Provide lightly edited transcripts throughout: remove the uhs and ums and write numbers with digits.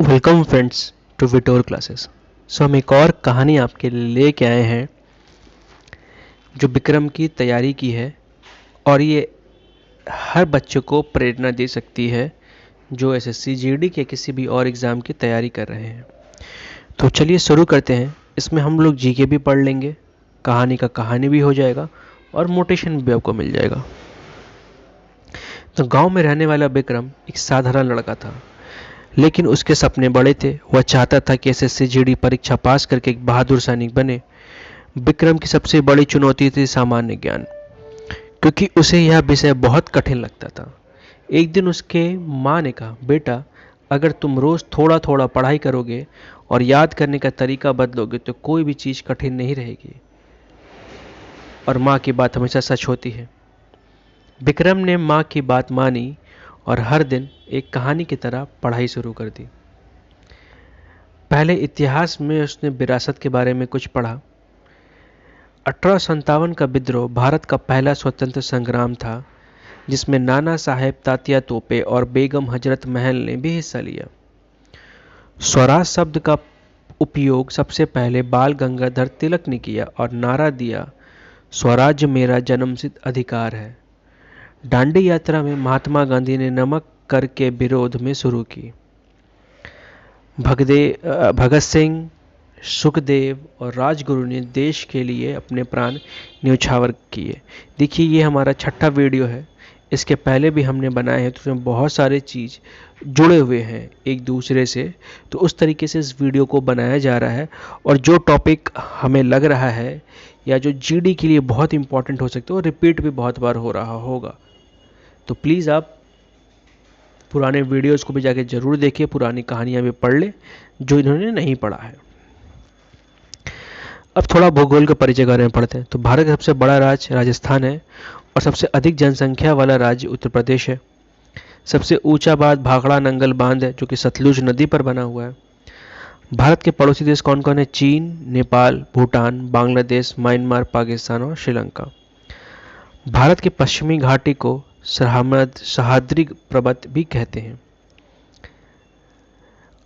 Welcome friends to विटोर classes. हम एक और कहानी आपके लिए लेके आए हैं जो विक्रम की तैयारी की है और ये हर बच्चे को प्रेरणा दे सकती है जो एसएससी जीडी के किसी भी और एग्ज़ाम की तैयारी कर रहे हैं। तो चलिए शुरू करते हैं। इसमें हम लोग जीके भी पढ़ लेंगे, कहानी का कहानी भी हो जाएगा और मोटिवेशन भी आपको मिल जाएगा। तो गांव में रहने वाला विक्रम एक साधारण लड़का था, लेकिन उसके सपने बड़े थे। वह चाहता था कि एसएससी जीडी परीक्षा पास करके एक बहादुर सैनिक बने। विक्रम की सबसे बड़ी चुनौती थी सामान्य ज्ञान, क्योंकि उसे यह विषय बहुत कठिन लगता था। एक दिन उसके माँ ने कहा, बेटा, अगर तुम रोज थोड़ा थोड़ा पढ़ाई करोगे और याद करने का तरीका बदलोगे तो कोई भी चीज़ कठिन नहीं रहेगी। और माँ की बात हमेशा सच होती है। विक्रम ने माँ की बात मानी और हर दिन एक कहानी की तरह पढ़ाई शुरू कर दी। पहले इतिहास में उसने विरासत के बारे में कुछ पढ़ा। 1857 का विद्रोह भारत का पहला स्वतंत्र संग्राम था, जिसमें नाना साहेब तात्या तोपे और बेगम हजरत महल ने भी हिस्सा लिया। स्वराज शब्द का उपयोग सबसे पहले बाल गंगाधर तिलक ने किया और नारा दिया, स्वराज्य मेरा जन्मसिद्ध अधिकार है। दांडी यात्रा में महात्मा गांधी ने नमक कर के विरोध में शुरू की। भगत सिंह, सुखदेव और राजगुरु ने देश के लिए अपने प्राण न्यौछावर किए। देखिए, ये हमारा छठा वीडियो है। इसके पहले भी हमने बनाए हैं, तो उसमें बहुत सारे चीज़ जुड़े हुए हैं एक दूसरे से। तो उस तरीके से इस वीडियो को बनाया जा रहा है और जो टॉपिक हमें लग रहा है या जो जीडी के लिए बहुत इंपॉर्टेंट हो सकते हो, रिपीट भी बहुत बार हो रहा होगा। तो प्लीज़ आप पुराने वीडियोस को भी जाके ज़रूर देखिए, पुरानी कहानियाँ भी पढ़ लें जो इन्होंने नहीं पढ़ा है। अब थोड़ा भूगोल के परिचय के बारे में पढ़ते हैं। तो भारत का सबसे बड़ा राज्य राजस्थान है और सबसे अधिक जनसंख्या वाला राज्य उत्तर प्रदेश है। सबसे ऊंचा बांध भाखड़ा नंगल बांध है, जो कि सतलुज नदी पर बना हुआ है। भारत के पड़ोसी देश कौन कौन है? चीन, नेपाल, भूटान, बांग्लादेश, म्यांमार, पाकिस्तान और श्रीलंका। भारत के पश्चिमी घाटी को सह्याद्री पर्वत भी कहते हैं।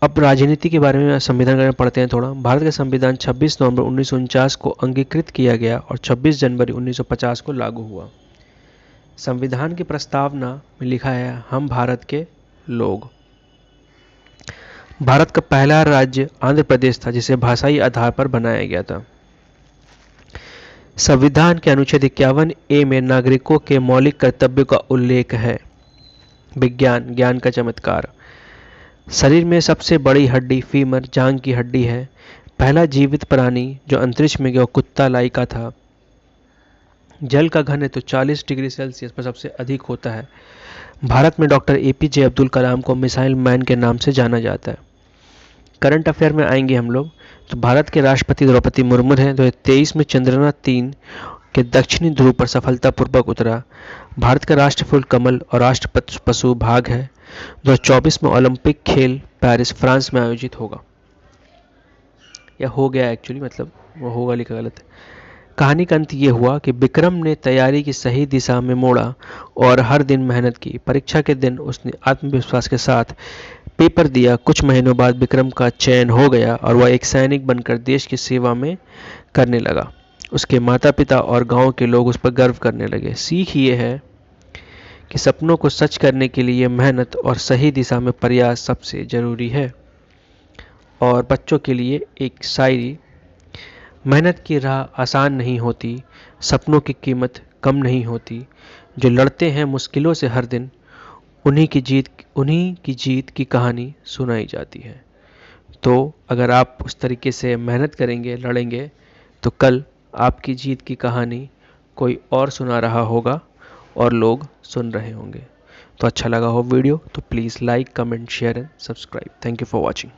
अब राजनीति के बारे में संविधान के बारे में पढ़ते हैं थोड़ा। भारत का संविधान 26 नवंबर 1949 को अंगीकृत किया गया और 26 जनवरी 1950 को लागू हुआ। संविधान की प्रस्तावना में लिखा है, हम भारत के लोग। भारत का पहला राज्य आंध्र प्रदेश था, जिसे भाषाई आधार पर बनाया गया था। संविधान के अनुच्छेद 51A में नागरिकों के मौलिक कर्तव्यों का उल्लेख है। विज्ञान, ज्ञान का चमत्कार। शरीर में सबसे बड़ी हड्डी फीमर जांघ की हड्डी है। पहला जीवित प्राणी जो अंतरिक्ष में गया कुत्ता लाइका था। जल का घनत्व 40 डिग्री सेल्सियस पर सबसे अधिक होता है। भारत में डॉक्टर APJ अब्दुल कलाम को मिसाइल मैन के नाम से जाना जाता है। करंट अफेयर में आएंगे हम लोग। तो भारत के राष्ट्रपति द्रौपदी मुर्मू हैं, 2023 में चंद्रयान 3 के दक्षिणी ध्रुव पर सफलतापूर्वक उतरा। भारत का राष्ट्र फूल कमल और राष्ट्र पशु बाघ है। 2024 में ओलंपिक खेल पेरिस फ्रांस में आयोजित होगा, या हो गया एक्चुअली, मतलब वो होगा लिखा गलत है। कहानी का अंत ये हुआ कि विक्रम ने तैयारी की सही दिशा में मोड़ा और हर दिन मेहनत की। परीक्षा के दिन उसने आत्मविश्वास के साथ पेपर दिया। कुछ महीनों बाद विक्रम का चयन हो गया और वह एक सैनिक बनकर देश की सेवा में करने लगा। उसके माता पिता और गांव के लोग उस पर गर्व करने लगे। सीख ये है कि सपनों को सच करने के लिए मेहनत और सही दिशा में प्रयास सबसे ज़रूरी है। और बच्चों के लिए एक शायरी, मेहनत की राह आसान नहीं होती, सपनों की कीमत कम नहीं होती, जो लड़ते हैं मुश्किलों से हर दिन, उन्हीं की जीत की कहानी सुनाई जाती है। तो अगर आप उस तरीके से मेहनत करेंगे, लड़ेंगे, तो कल आपकी जीत की कहानी कोई और सुना रहा होगा और लोग सुन रहे होंगे। तो अच्छा लगा हो वीडियो तो please like, comment, share and subscribe. Thank you for watching.